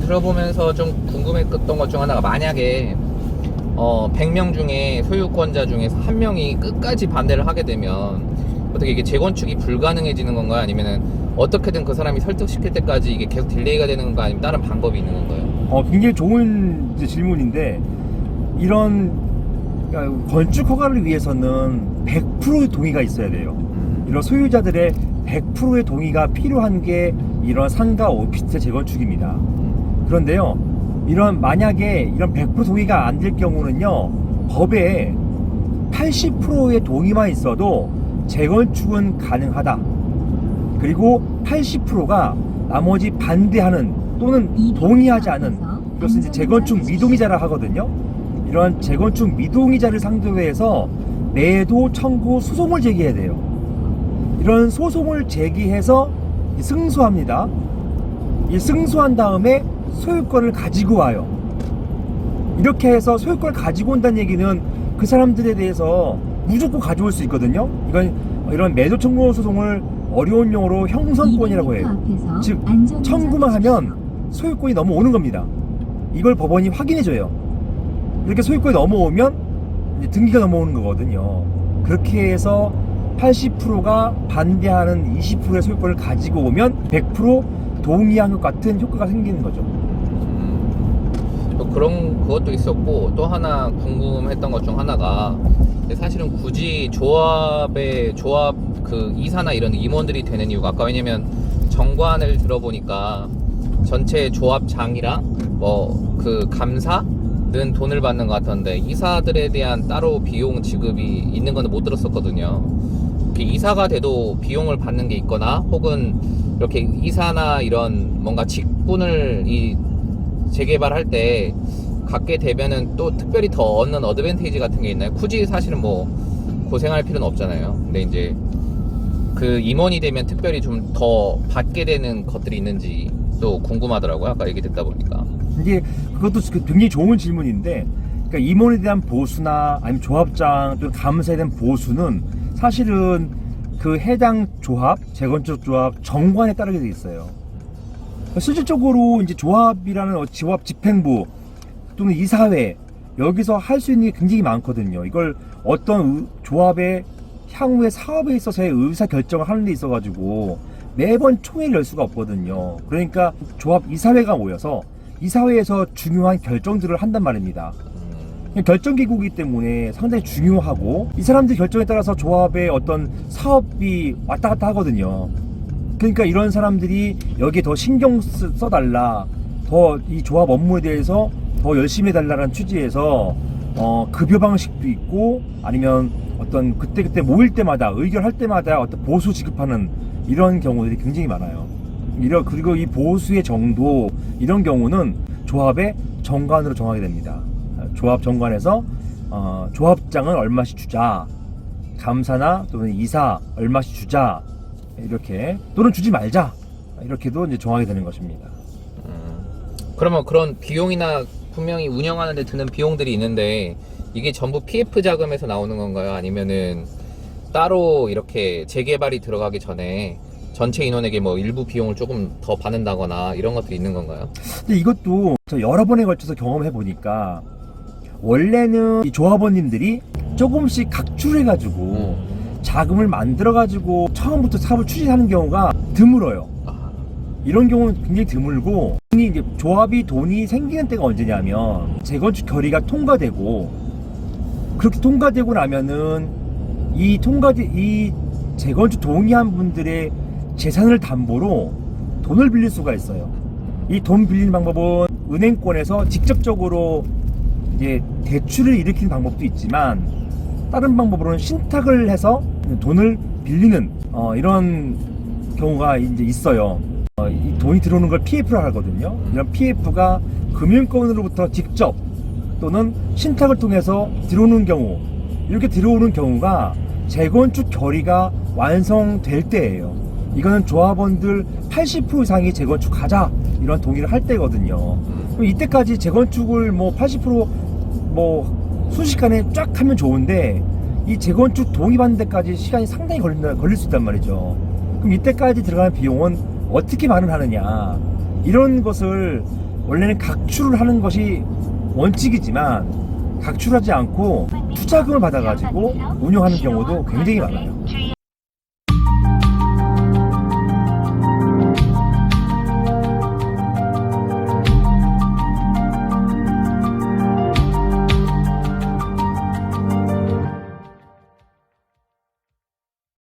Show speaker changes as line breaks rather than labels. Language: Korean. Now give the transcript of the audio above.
들어보면서 좀 궁금했던 것 중 하나가, 만약에 100명 중에 소유권자 중에서 한 명이 끝까지 반대를 하게 되면 어떻게 이게 재건축이 불가능해지는 건가요? 아니면은 어떻게든 그 사람이 설득시킬 때까지 이게 계속 딜레이가 되는 건가요? 아니면 다른 방법이 있는 건가요?
굉장히 좋은 질문인데, 이런 건축 허가를 위해서는 100% 동의가 있어야 돼요. 이런 소유자들의 100%의 동의가 필요한 게 이런 상가 오피스텔 재건축입니다. 그런데요, 만약에 이런 100% 동의가 안 될 경우는요, 법에 80%의 동의만 있어도 재건축은 가능하다. 그리고 80%가 나머지 반대하는 또는 동의하지 않은, 이것은 이제 재건축 미동의자라 하거든요. 이런 재건축 미동의자를 상대로 해서 매도 청구 소송을 제기해야 돼요. 이런 소송을 제기해서 승소합니다. 이 승소한 다음에 소유권을 가지고 와요. 이렇게 해서 소유권을 가지고 온다는 얘기는 그 사람들에 대해서 무조건 가져올 수 있거든요. 이런 매도 청구 소송을 어려운 용어로 형성권이라고 해요. 즉, 청구만 하면 소유권이 넘어오는 겁니다. 이걸 법원이 확인해줘요. 이렇게 소유권이 넘어오면 이제 등기가 넘어오는 거거든요. 그렇게 해서 80%가 반대하는 20%의 소유권을 가지고 오면 100% 동의한 것 같은 효과가 생기는 거죠.
그것도 있었고, 또 하나 궁금했던 것 중 하나가, 사실은 굳이 조합 그 이사나 이런 임원들이 되는 이유가, 아까 왜냐면 정관을 들어보니까 전체 조합장이랑 뭐 그 감사는 돈을 받는 것 같던데, 이사들에 대한 따로 비용 지급이 있는 거는 못 들었었거든요. 이사가 돼도 비용을 받는 게 있거나, 혹은 이렇게 이사나 이런 뭔가 직분을 재개발할 때 갖게 되면은 또 특별히 더 얻는 어드밴티지 같은 게 있나요? 굳이 사실은 뭐 고생할 필요는 없잖아요. 근데 이제 그 임원이 되면 특별히 좀 더 받게 되는 것들이 있는지 또 궁금하더라고요. 아까 얘기 듣다 보니까.
이게 그것도 굉장히 좋은 질문인데, 그러니까 임원에 대한 보수나 아니면 조합장 또는 감사에 대한 보수는 사실은 그 해당 조합, 재건축 조합 정관에 따르게 돼 있어요. 실질적으로 이제 조합이라는 조합 집행부 또는 이사회, 여기서 할 수 있는 게 굉장히 많거든요. 이걸 어떤 조합의 향후의 사업에 있어서의 의사 결정을 하는 데 있어 가지고 매번 총회를 열 수가 없거든요. 그러니까 조합 이사회가 모여서 이사회에서 중요한 결정들을 한단 말입니다. 결정기구이기 때문에 상당히 중요하고, 이 사람들 결정에 따라서 조합의 어떤 사업이 왔다 갔다 하거든요. 그러니까 이런 사람들이 여기에 더 신경 써달라, 더 이 조합 업무에 대해서 더 열심히 해달라는 취지에서 급여 방식도 있고, 아니면 어떤 그때 모일 때마다 의결할 때마다 어떤 보수 지급하는 이런 경우들이 굉장히 많아요. 그리고 이 보수의 정도, 이런 경우는 조합의 정관으로 정하게 됩니다. 조합 정관에서 조합장은 얼마씩 주자, 감사나 또는 이사 얼마씩 주자, 이렇게, 또는 주지 말자, 이렇게도 이제 정하게 되는 것입니다.
그러면 그런 비용이나 분명히 운영하는 데 드는 비용들이 있는데, 이게 전부 PF 자금에서 나오는 건가요? 아니면은 따로 이렇게 재개발이 들어가기 전에 전체 인원에게 뭐 일부 비용을 조금 더 받는다거나 이런 것들이 있는 건가요?
근데 이것도 여러 번에 걸쳐서 경험해 보니까, 원래는 이 조합원님들이 조금씩 각출해가지고 자금을 만들어가지고 처음부터 사업을 추진하는 경우가 드물어요. 이런 경우는 굉장히 드물고, 이제 조합이 돈이 생기는 때가 언제냐면 재건축 결의가 통과되고, 그렇게 통과되고 나면은 이 재건축 동의한 분들의 재산을 담보로 돈을 빌릴 수가 있어요. 이 돈 빌리는 방법은 은행권에서 직접적으로 이제 대출을 일으키는 방법도 있지만, 다른 방법으로는 신탁을 해서 돈을 빌리는 이런 경우가 이제 있어요. 이 돈이 들어오는 걸 PF라고 하거든요. 이런 PF가 금융권으로부터 직접 또는 신탁을 통해서 들어오는 경우, 이렇게 들어오는 경우가 재건축 결의가 완성될 때예요. 이거는 조합원들 80% 이상이 재건축하자, 이런 동의를 할 때거든요. 그럼 이때까지 재건축을 뭐 80% 순식간에 쫙 하면 좋은데, 이 재건축 동의받는 데까지 시간이 상당히 걸릴 수 있단 말이죠. 그럼 이때까지 들어가는 비용은 어떻게 마련하느냐, 이런 것을 원래는 각출을 하는 것이 원칙이지만 각출하지 않고 투자금을 받아가지고 운영하는 경우도 굉장히 많아요.